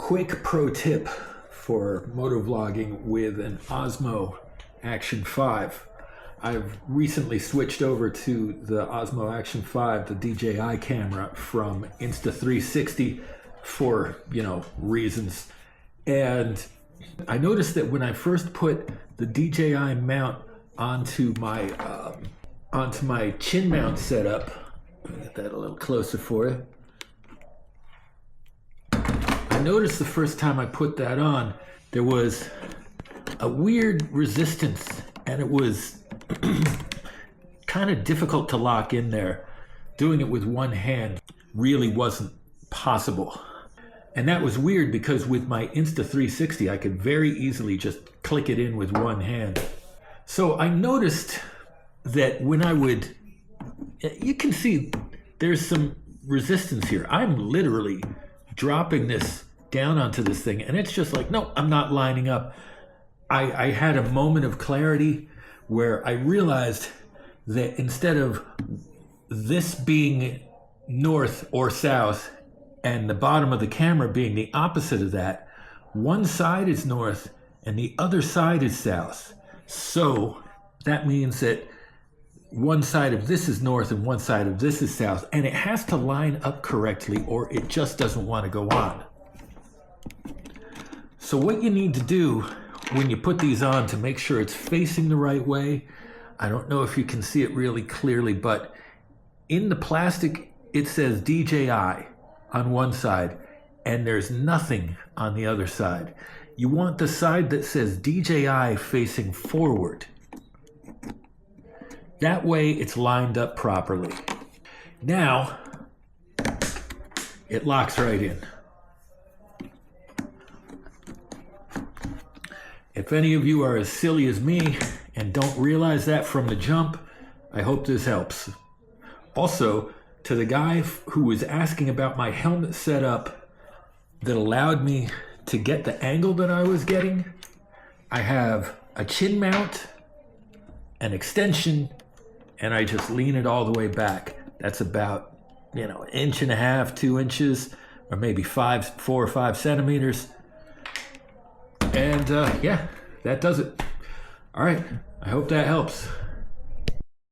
quick pro tip for motovlogging with an Osmo Action 5. I've recently switched over to the Osmo Action 5, the DJI camera, from Insta360 for, reasons. And I noticed that when I first put the DJI mount onto my chin mount setup, let me get that a little closer for you. I noticed the first time I put that on, there was a weird resistance, and it was kind of difficult to lock in there. Doing it with one hand really wasn't possible. And that was weird because with my Insta360, I could very easily just click it in with one hand. So I noticed that when I would, you can see there's some resistance here. I'm literally dropping this down onto this thing, and it's just like, no, I'm not lining up. I had a moment of clarity where I realized that instead of this being north or south and the bottom of the camera being the opposite of that, one side is north and the other side is south. So that means that one side of this is north and one side of this is south, and it has to line up correctly or it just doesn't want to go on. So what you need to do when you put these on to make sure it's facing the right way, I don't know if you can see it really clearly, but in the plastic it says DJI on one side and there's nothing on the other side. You want the side that says DJI facing forward. That way it's lined up properly. Now it locks right in. If any of you are as silly as me and don't realize that from the jump, I hope this helps. Also, to the guy who was asking about my helmet setup that allowed me to get the angle that I was getting, I have a chin mount, an extension, and I just lean it all the way back. That's about, an inch and a half, 2 inches, or maybe 4 or 5 centimeters. And yeah, that does it. All right, I hope that helps.